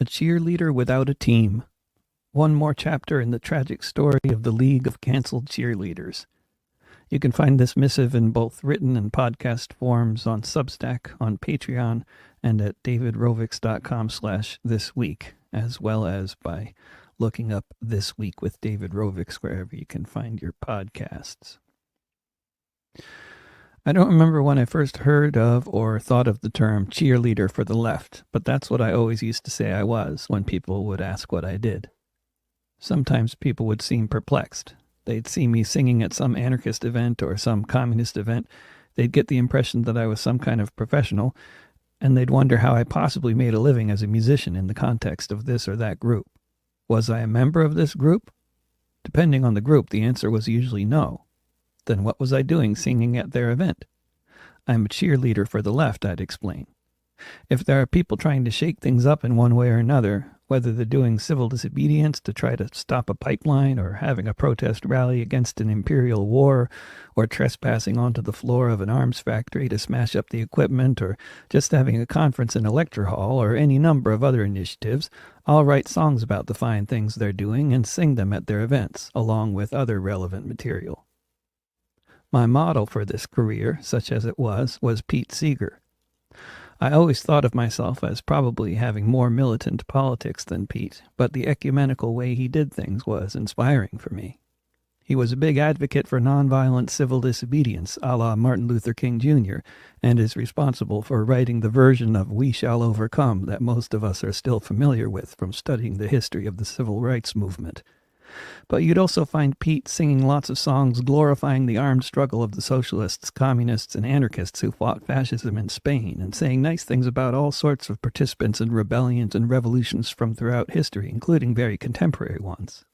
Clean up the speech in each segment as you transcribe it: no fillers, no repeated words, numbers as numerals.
A cheerleader without a team. One more chapter in the tragic story of the League of Canceled Cheerleaders. You can find this missive in both written and podcast forms on Substack, on Patreon, and at davidrovics.com/thisweek, as well as by looking up This Week with David Rovics wherever you can find your podcasts. I don't remember when I first heard of or thought of the term cheerleader for the left, but that's what I always used to say I was when people would ask what I did. Sometimes people would seem perplexed. They'd see me singing at some anarchist event or some communist event. They'd get the impression that I was some kind of professional, and they'd wonder how I possibly made a living as a musician in the context of this or that group. Was I a member of this group? Depending on the group, the answer was usually no. Then what was I doing singing at their event? I'm a cheerleader for the left, I'd explain. If there are people trying to shake things up in one way or another, whether they're doing civil disobedience to try to stop a pipeline or having a protest rally against an imperial war or trespassing onto the floor of an arms factory to smash up the equipment or just having a conference in a lecture hall or any number of other initiatives, I'll write songs about the fine things they're doing and sing them at their events, along with other relevant material. My model for this career, such as it was Pete Seeger. I always thought of myself as probably having more militant politics than Pete, but the ecumenical way he did things was inspiring for me. He was a big advocate for nonviolent civil disobedience, a la Martin Luther King Jr., and is responsible for writing the version of We Shall Overcome that most of us are still familiar with from studying the history of the civil rights movement. But you'd also find Pete singing lots of songs glorifying the armed struggle of the socialists, communists, and anarchists who fought fascism in Spain, and saying nice things about all sorts of participants in rebellions and revolutions from throughout history, including very contemporary ones.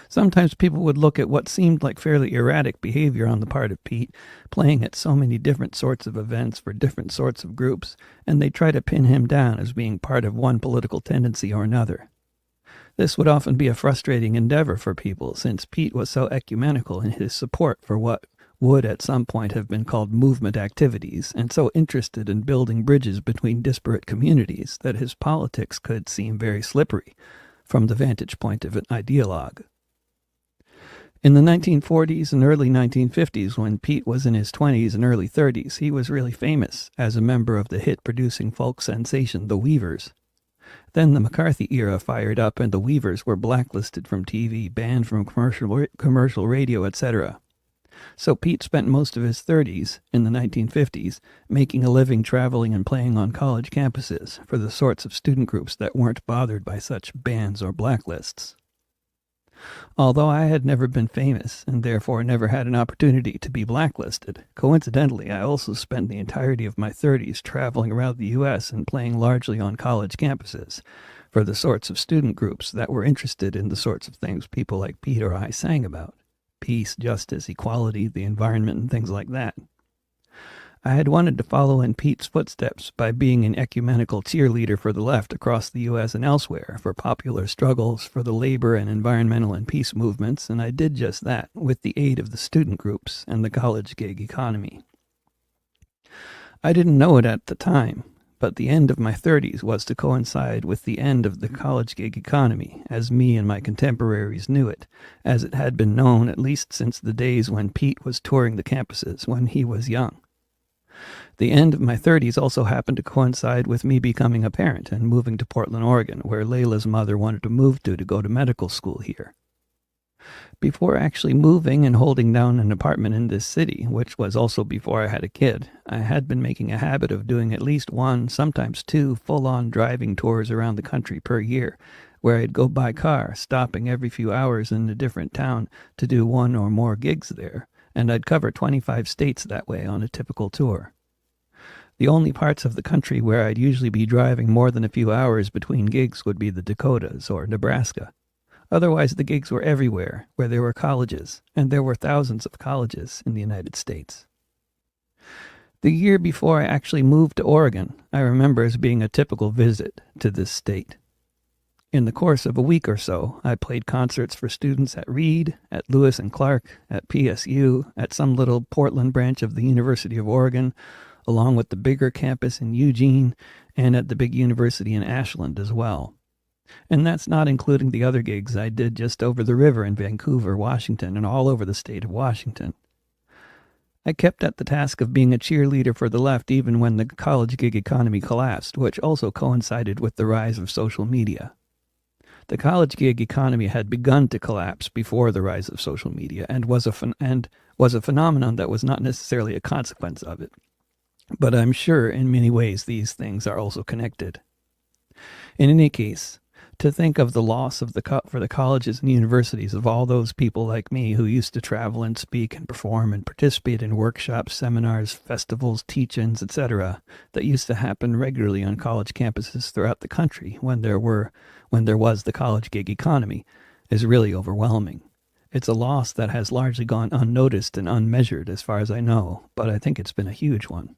Sometimes people would look at what seemed like fairly erratic behavior on the part of Pete, playing at so many different sorts of events for different sorts of groups, and they'd try to pin him down as being part of one political tendency or another. This would often be a frustrating endeavor for people, since Pete was so ecumenical in his support for what would at some point have been called movement activities, and so interested in building bridges between disparate communities that his politics could seem very slippery from the vantage point of an ideologue. In the 1940s and early 1950s, when Pete was in his 20s and early 30s, he was really famous as a member of the hit-producing folk sensation, the Weavers. Then the McCarthy era fired up and the Weavers were blacklisted from TV, banned from commercial radio, etc. So Pete spent most of his 30s, in the 1950s, making a living traveling and playing on college campuses for the sorts of student groups that weren't bothered by such bans or blacklists. Although I had never been famous, and therefore never had an opportunity to be blacklisted, coincidentally I also spent the entirety of my 30s traveling around the U.S. and playing largely on college campuses, for the sorts of student groups that were interested in the sorts of things people like Pete or I sang about. Peace, justice, equality, the environment, and things like that. I had wanted to follow in Pete's footsteps by being an ecumenical cheerleader for the left across the U.S. and elsewhere for popular struggles for the labor and environmental and peace movements, and I did just that with the aid of the student groups and the college gig economy. I didn't know it at the time, but the end of my 30s was to coincide with the end of the college gig economy, as me and my contemporaries knew it, as it had been known at least since the days when Pete was touring the campuses when he was young. The end of my 30s also happened to coincide with me becoming a parent and moving to Portland, Oregon, where Layla's mother wanted to move to go to medical school here. Before actually moving and holding down an apartment in this city, which was also before I had a kid, I had been making a habit of doing at least one, sometimes two, full-on driving tours around the country per year, where I'd go by car, stopping every few hours in a different town to do one or more gigs there, and I'd cover 25 states that way on a typical tour. The only parts of the country where I'd usually be driving more than a few hours between gigs would be the Dakotas or Nebraska. Otherwise, the gigs were everywhere, where there were colleges, and there were thousands of colleges in the United States. The year before I actually moved to Oregon, I remember as being a typical visit to this state. In the course of a week or so, I played concerts for students at Reed, at Lewis and Clark, at PSU, at some little Portland branch of the University of Oregon, along with the bigger campus in Eugene, and at the big university in Ashland as well. And that's not including the other gigs I did just over the river in Vancouver, Washington, and all over the state of Washington. I kept at the task of being a cheerleader for the left even when the college gig economy collapsed, which also coincided with the rise of social media. The college gig economy had begun to collapse before the rise of social media and was a phenomenon that was not necessarily a consequence of it. But I'm sure in many ways these things are also connected. In any case, to think of the loss of for the colleges and universities of all those people like me who used to travel and speak and perform and participate in workshops, seminars, festivals, teach-ins, etc., that used to happen regularly on college campuses throughout the country when there was the college gig economy, is really overwhelming. It's a loss that has largely gone unnoticed and unmeasured as far as I know, but I think it's been a huge one.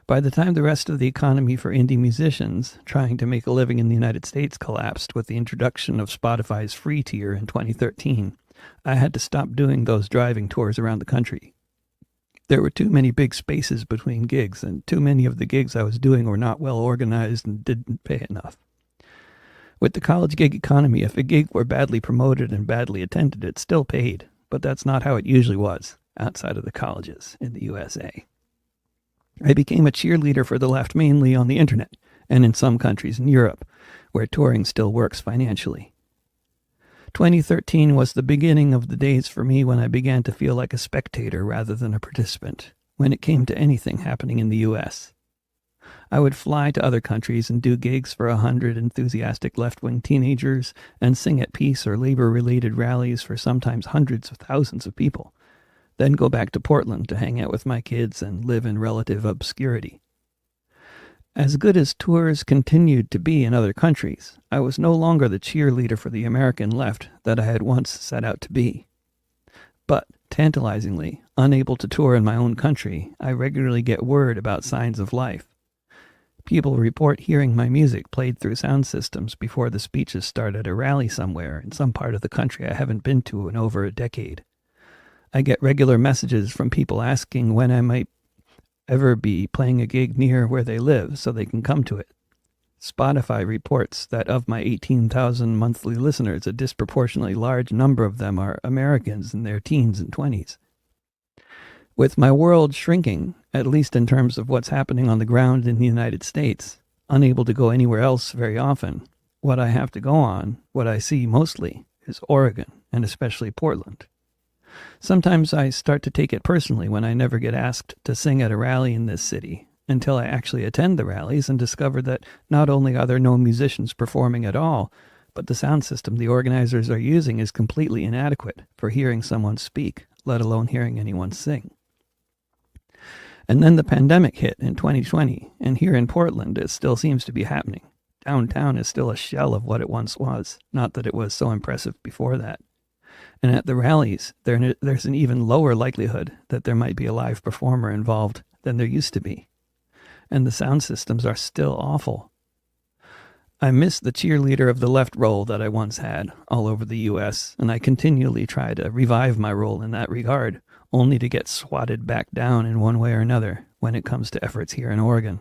By the time the rest of the economy for indie musicians trying to make a living in the United States collapsed with the introduction of Spotify's free tier in 2013, I had to stop doing those driving tours around the country. There were too many big spaces between gigs, and too many of the gigs I was doing were not well organized and didn't pay enough. With the college gig economy, if a gig were badly promoted and badly attended, it still paid, but that's not how it usually was outside of the colleges in the USA. I became a cheerleader for the left mainly on the internet and in some countries in Europe, where touring still works financially. 2013 was the beginning of the days for me when I began to feel like a spectator rather than a participant when it came to anything happening in the US. I would fly to other countries and do gigs for 100 enthusiastic left-wing teenagers and sing at peace or labor-related rallies for sometimes hundreds of thousands of people. Then go back to Portland to hang out with my kids and live in relative obscurity. As good as tours continued to be in other countries, I was no longer the cheerleader for the American left that I had once set out to be. But, tantalizingly, unable to tour in my own country, I regularly get word about signs of life. People report hearing my music played through sound systems before the speeches start at a rally somewhere in some part of the country I haven't been to in over a decade. I get regular messages from people asking when I might ever be playing a gig near where they live so they can come to it. Spotify reports that of my 18,000 monthly listeners, a disproportionately large number of them are Americans in their teens and 20s. With my world shrinking, at least in terms of what's happening on the ground in the United States, unable to go anywhere else very often, what I have to go on, what I see mostly, is Oregon, and especially Portland. Sometimes I start to take it personally when I never get asked to sing at a rally in this city, until I actually attend the rallies and discover that not only are there no musicians performing at all, but the sound system the organizers are using is completely inadequate for hearing someone speak, let alone hearing anyone sing. And then the pandemic hit in 2020, and here in Portland it still seems to be happening. Downtown is still a shell of what it once was, not that it was so impressive before that. And at the rallies, there's an even lower likelihood that there might be a live performer involved than there used to be. And the sound systems are still awful. I miss the cheerleader of the left role that I once had all over the U.S., and I continually try to revive my role in that regard, only to get swatted back down in one way or another when it comes to efforts here in Oregon.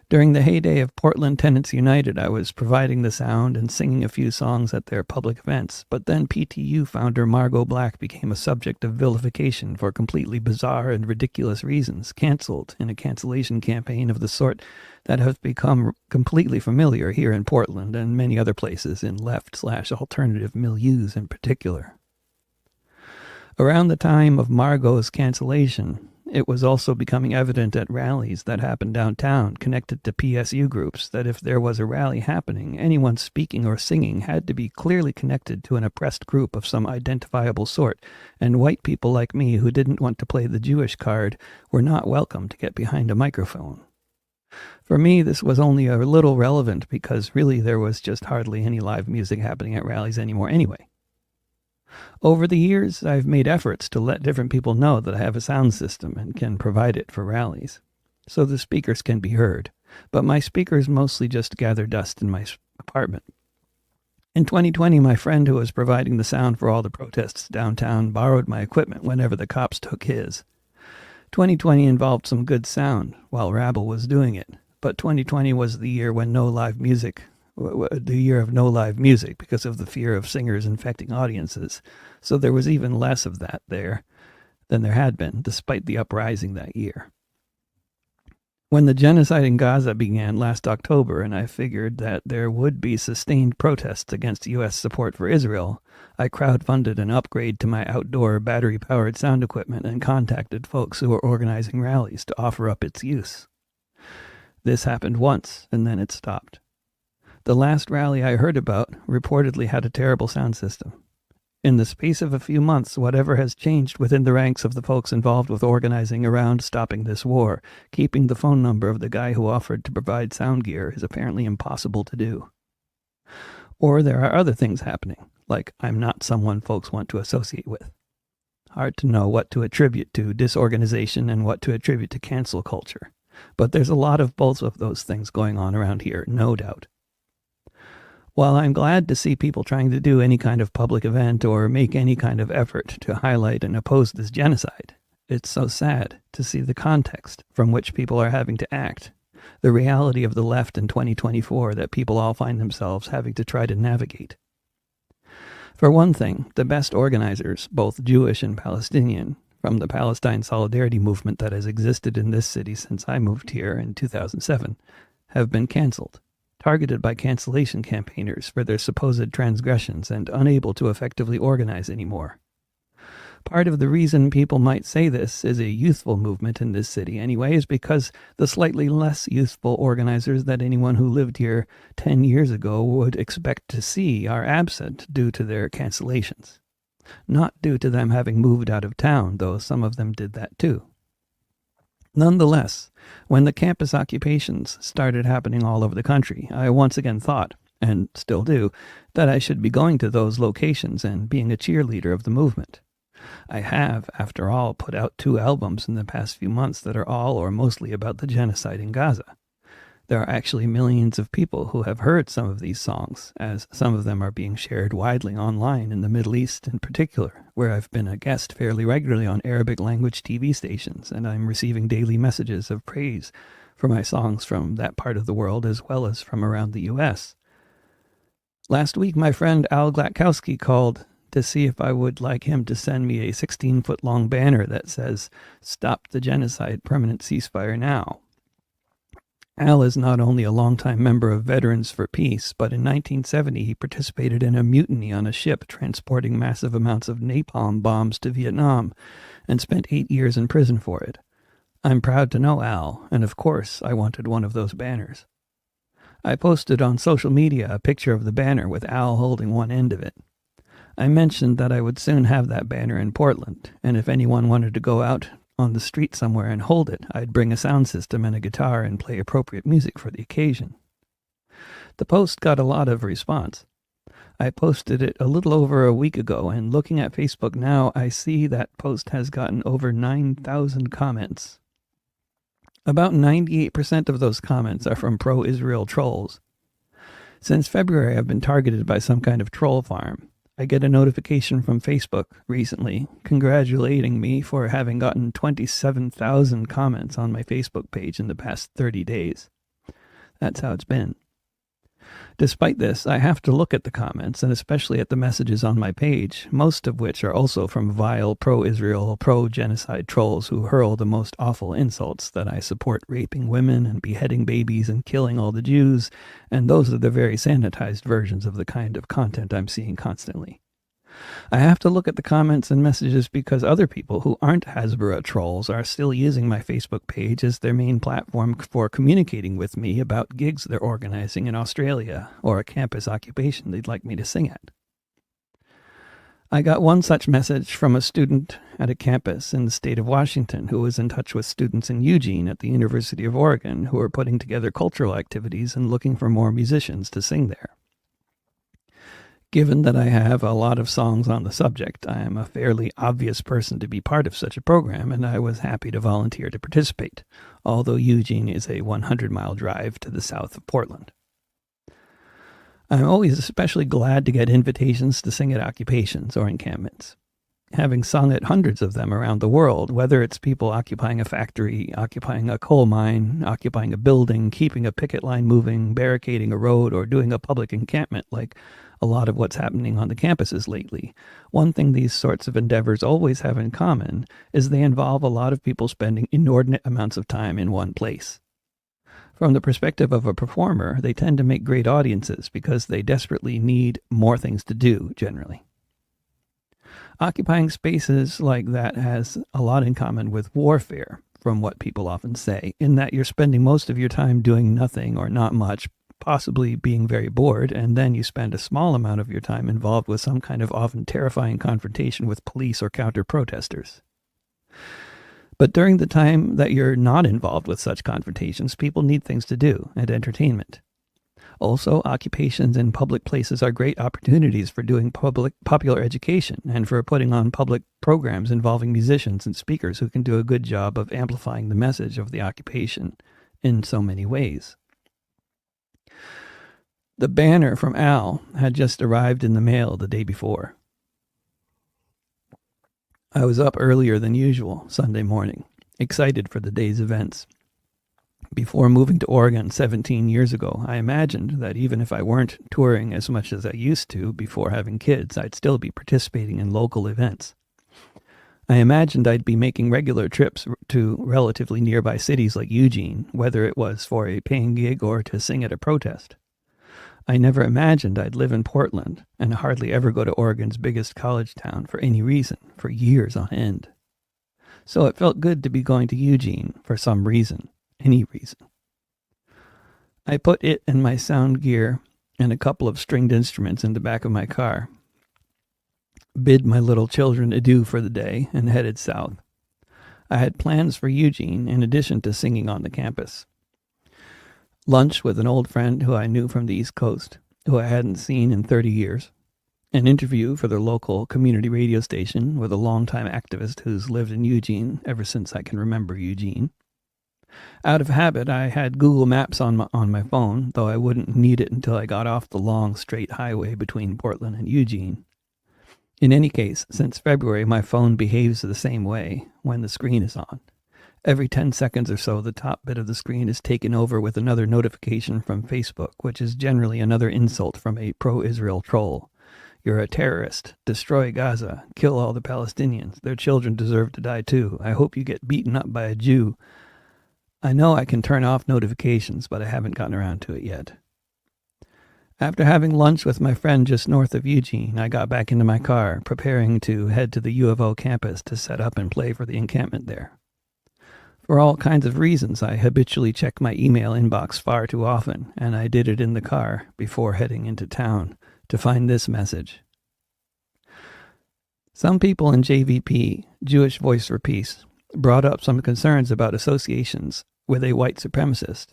During the heyday of Portland Tenants United, I was providing the sound and singing a few songs at their public events, but then PTU founder Margot Black became a subject of vilification for completely bizarre and ridiculous reasons, canceled in a cancellation campaign of the sort that has become completely familiar here in Portland and many other places in left/alternative milieus in particular. Around the time of Margot's cancellation, it was also becoming evident at rallies that happened downtown connected to PSU groups that if there was a rally happening, anyone speaking or singing had to be clearly connected to an oppressed group of some identifiable sort, and white people like me who didn't want to play the Jewish card were not welcome to get behind a microphone. For me, this was only a little relevant because really there was just hardly any live music happening at rallies anymore anyway. Over the years, I've made efforts to let different people know that I have a sound system and can provide it for rallies, so the speakers can be heard, but my speakers mostly just gather dust in my apartment. In 2020, my friend who was providing the sound for all the protests downtown borrowed my equipment whenever the cops took his. 2020 involved some good sound while Rabble was doing it, but 2020 was the year when the year of no live music because of the fear of singers infecting audiences, so there was even less of that there than there had been, despite the uprising that year. When the genocide in Gaza began last October, and I figured that there would be sustained protests against U.S. support for Israel, I crowdfunded an upgrade to my outdoor battery-powered sound equipment and contacted folks who were organizing rallies to offer up its use. This happened once, and then it stopped. The last rally I heard about reportedly had a terrible sound system. In the space of a few months, whatever has changed within the ranks of the folks involved with organizing around stopping this war, keeping the phone number of the guy who offered to provide sound gear is apparently impossible to do. Or there are other things happening, like I'm not someone folks want to associate with. Hard to know what to attribute to disorganization and what to attribute to cancel culture. But there's a lot of both of those things going on around here, no doubt. While I'm glad to see people trying to do any kind of public event or make any kind of effort to highlight and oppose this genocide, it's so sad to see the context from which people are having to act, the reality of the left in 2024 that people all find themselves having to try to navigate. For one thing, the best organizers, both Jewish and Palestinian, from the Palestine Solidarity movement that has existed in this city since I moved here in 2007, have been canceled, targeted by cancellation campaigners for their supposed transgressions and unable to effectively organize anymore. Part of the reason people might say this is a youthful movement in this city anyway is because the slightly less youthful organizers that anyone who lived here 10 years ago would expect to see are absent due to their cancellations. Not due to them having moved out of town, though some of them did that too. Nonetheless, when the campus occupations started happening all over the country, I once again thought, and still do, that I should be going to those locations and being a cheerleader of the movement. I have, after all, put out 2 albums in the past few months that are all or mostly about the genocide in Gaza. There are actually millions of people who have heard some of these songs, as some of them are being shared widely online in the Middle East in particular, where I've been a guest fairly regularly on Arabic language TV stations, and I'm receiving daily messages of praise for my songs from that part of the world as well as from around the U.S. Last week, my friend Al Glatkowski called to see if I would like him to send me a 16-foot-long banner that says, "Stop the Genocide, Permanent Ceasefire Now." Al is not only a longtime member of Veterans for Peace, but in 1970 he participated in a mutiny on a ship transporting massive amounts of napalm bombs to Vietnam and spent 8 years in prison for it. I'm proud to know Al, and of course I wanted one of those banners. I posted on social media a picture of the banner with Al holding one end of it. I mentioned that I would soon have that banner in Portland, and if anyone wanted to go out on the street somewhere and hold it, I'd bring a sound system and a guitar and play appropriate music for the occasion. The post got a lot of response. I posted it a little over a week ago, and looking at Facebook now, I see that post has gotten over 9,000 comments. About 98% of those comments are from pro-Israel trolls. Since February, I've been targeted by some kind of troll farm. I get a notification from Facebook recently congratulating me for having gotten 27,000 comments on my Facebook page in the past 30 days. That's how it's been. Despite this, I have to look at the comments, and especially at the messages on my page, most of which are also from vile pro-Israel, pro-genocide trolls who hurl the most awful insults that I support raping women and beheading babies and killing all the Jews, and those are the very sanitized versions of the kind of content I'm seeing constantly. I have to look at the comments and messages because other people who aren't Hasbara trolls are still using my Facebook page as their main platform for communicating with me about gigs they're organizing in Australia or a campus occupation they'd like me to sing at. I got one such message from a student at a campus in the state of Washington who was in touch with students in Eugene at the University of Oregon who are putting together cultural activities and looking for more musicians to sing there. Given that I have a lot of songs on the subject, I am a fairly obvious person to be part of such a program, and I was happy to volunteer to participate, although Eugene is a 100-mile drive to the south of Portland. I'm always especially glad to get invitations to sing at occupations or encampments. having sung at hundreds of them around the world, whether it's people occupying a factory, occupying a coal mine, occupying a building, keeping a picket line moving, barricading a road, or doing a public encampment like a lot of what's happening on the campuses lately. One thing these sorts of endeavors always have in common is they involve a lot of people spending inordinate amounts of time in one place. From the perspective of a performer, they tend to make great audiences because they desperately need more things to do, generally. Occupying spaces like that has a lot in common with warfare, from what people often say, in that you're spending most of your time doing nothing or not much, possibly being very bored, and then you spend a small amount of your time involved with some kind of often terrifying confrontation with police or counter-protesters. But during the time that you're not involved with such confrontations, people need things to do and entertainment. Also, occupations in public places are great opportunities for doing popular education and for putting on public programs involving musicians and speakers who can do a good job of amplifying the message of the occupation in so many ways. The banner from Al had just arrived in the mail the day before. I was up earlier than usual Sunday morning, excited for the day's events. Before moving to Oregon 17 years ago, I imagined that even if I weren't touring as much as I used to before having kids, I'd still be participating in local events. I imagined I'd be making regular trips to relatively nearby cities like Eugene, whether it was for a paying gig or to sing at a protest. I never imagined I'd live in Portland and hardly ever go to Oregon's biggest college town for any reason, for years on end. So it felt good to be going to Eugene for some reason, any reason. I put it and my sound gear and a couple of stringed instruments in the back of my car, bid my little children adieu for the day, and headed south. I had plans for Eugene in addition to singing on the campus. Lunch with an old friend who I knew from the East Coast, who I hadn't seen in 30 years. An interview for their local community radio station with a longtime activist who's lived in Eugene ever since I can remember Eugene. Out of habit, I had Google Maps on my phone, though I wouldn't need it until I got off the long, straight highway between Portland and Eugene. In any case, since February, my phone behaves the same way when the screen is on. Every 10 seconds or so, the top bit of the screen is taken over with another notification from Facebook, which is generally another insult from a pro-Israel troll. You're a terrorist. Destroy Gaza. Kill all the Palestinians. Their children deserve to die too. I hope you get beaten up by a Jew. I know I can turn off notifications, but I haven't gotten around to it yet. After having lunch with my friend just north of Eugene, I got back into my car, preparing to head to the U of O campus to set up and play for the encampment there. For all kinds of reasons, I habitually check my email inbox far too often, and I did it in the car before heading into town to find this message. Some people in JVP, Jewish Voice for Peace, brought up some concerns about associations with a white supremacist,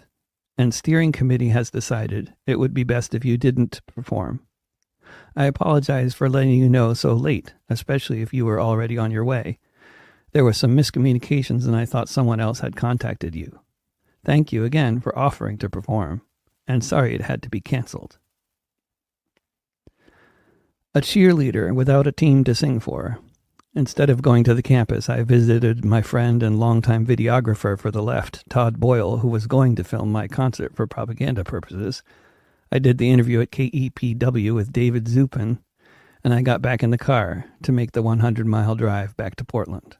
and steering committee has decided it would be best if you didn't perform. I apologize for letting you know so late, especially if you were already on your way. There were some miscommunications and I thought someone else had contacted you. Thank you again for offering to perform, and sorry it had to be canceled. A cheerleader without a team to sing for. Instead of going to the campus, I visited my friend and longtime videographer for the left, Todd Boyle, who was going to film my concert for propaganda purposes. I did the interview at KEPW with David Zupin, and I got back in the car to make the 100-mile drive back to Portland.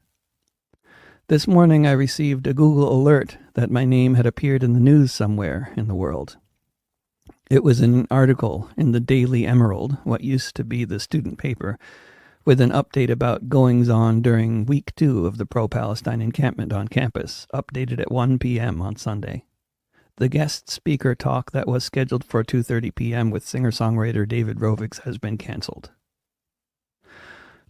This morning I received a Google alert that my name had appeared in the news somewhere in the world. It was in an article in the Daily Emerald, what used to be the student paper, with an update about goings-on during week 2 of the pro-Palestine encampment on campus, updated at 1 p.m. on Sunday. The guest speaker talk that was scheduled for 2:30 p.m. with singer-songwriter David Rovics has been canceled.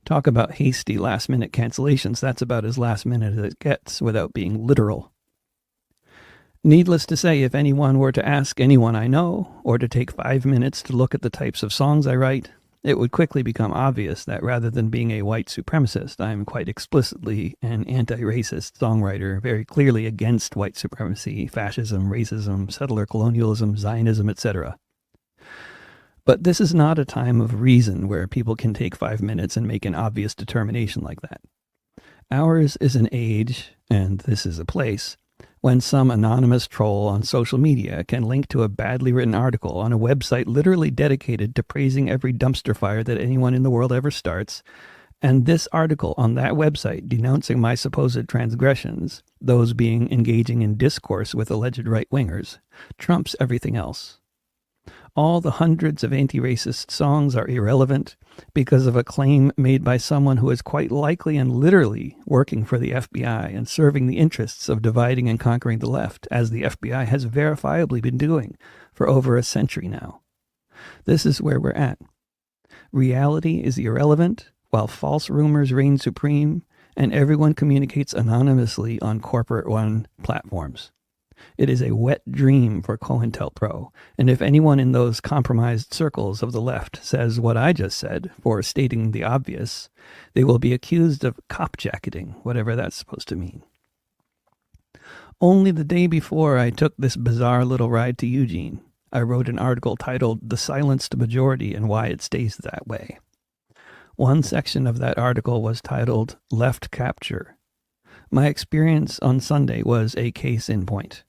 Talk about hasty last-minute cancellations. That's about as last-minute as it gets without being literal. Needless to say, if anyone were to ask anyone I know, or to take 5 minutes to look at the types of songs I write, it would quickly become obvious that rather than being a white supremacist, I am quite explicitly an anti-racist songwriter, very clearly against white supremacy, fascism, racism, settler colonialism, Zionism, etc. But this is not a time of reason where people can take 5 minutes and make an obvious determination like that. Ours is an age, and this is a place, when some anonymous troll on social media can link to a badly written article on a website literally dedicated to praising every dumpster fire that anyone in the world ever starts, and this article on that website denouncing my supposed transgressions, those being engaging in discourse with alleged right-wingers, trumps everything else. All the hundreds of anti-racist songs are irrelevant because of a claim made by someone who is quite likely and literally working for the FBI and serving the interests of dividing and conquering the left, as the FBI has verifiably been doing for over a century now. This is where we're at. Reality is irrelevant, while false rumors reign supreme, and everyone communicates anonymously on corporate-run platforms. It is a wet dream for COINTELPRO, and if anyone in those compromised circles of the left says what I just said for stating the obvious, they will be accused of cop-jacketing, whatever that's supposed to mean. Only the day before I took this bizarre little ride to Eugene, I wrote an article titled "The Silenced Majority and Why It Stays That Way." One section of that article was titled "Left Capture." My experience on Sunday was a case in point,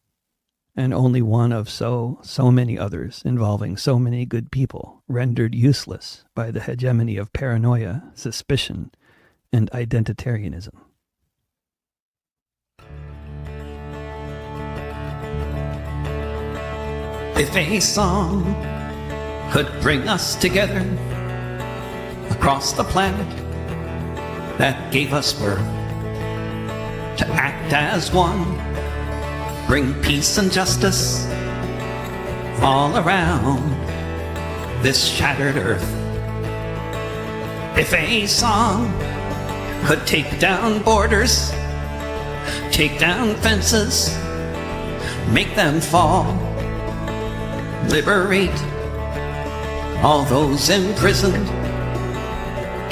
and only one of so many others involving so many good people rendered useless by the hegemony of paranoia, suspicion, and identitarianism. If a song could bring us together across the planet that gave us birth, to act as one, bring peace and justice all around this shattered earth. If a song could take down borders, take down fences, make them fall, liberate all those imprisoned,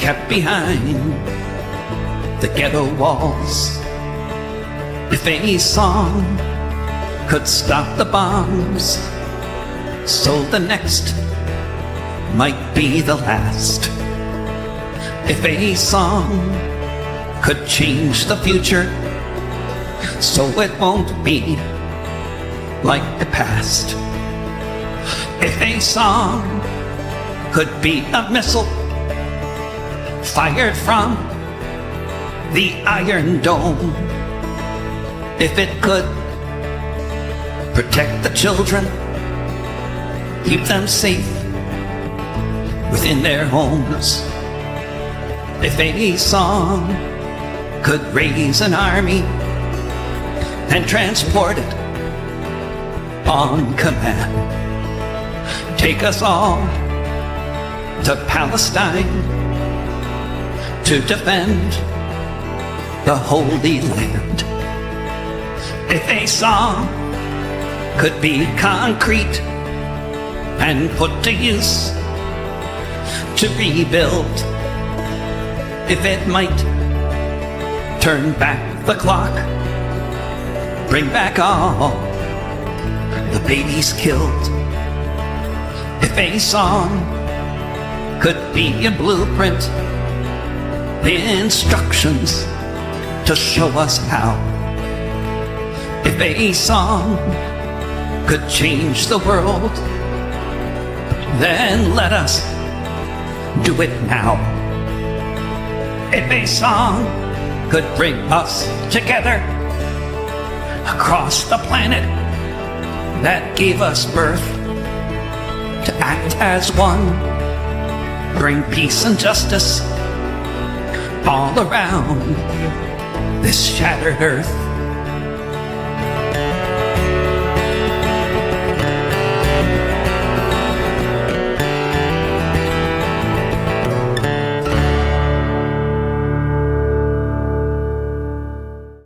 kept behind the ghetto walls. If a song could stop the bombs, so the next might be the last. If a song could change the future, so it won't be like the past. If a song could be a missile fired from the Iron Dome, if it could protect the children, keep them safe within their homes. If a song could raise an army and transport it on command, take us all to Palestine to defend the Holy Land. If a song could be concrete and put to use to rebuild, if it might turn back the clock, bring back all the babies killed. If a song could be a blueprint, instructions to show us how. If a song could change the world, then let us do it now. If a song could bring us together across the planet that gave us birth, to act as one, bring peace and justice all around this shattered earth.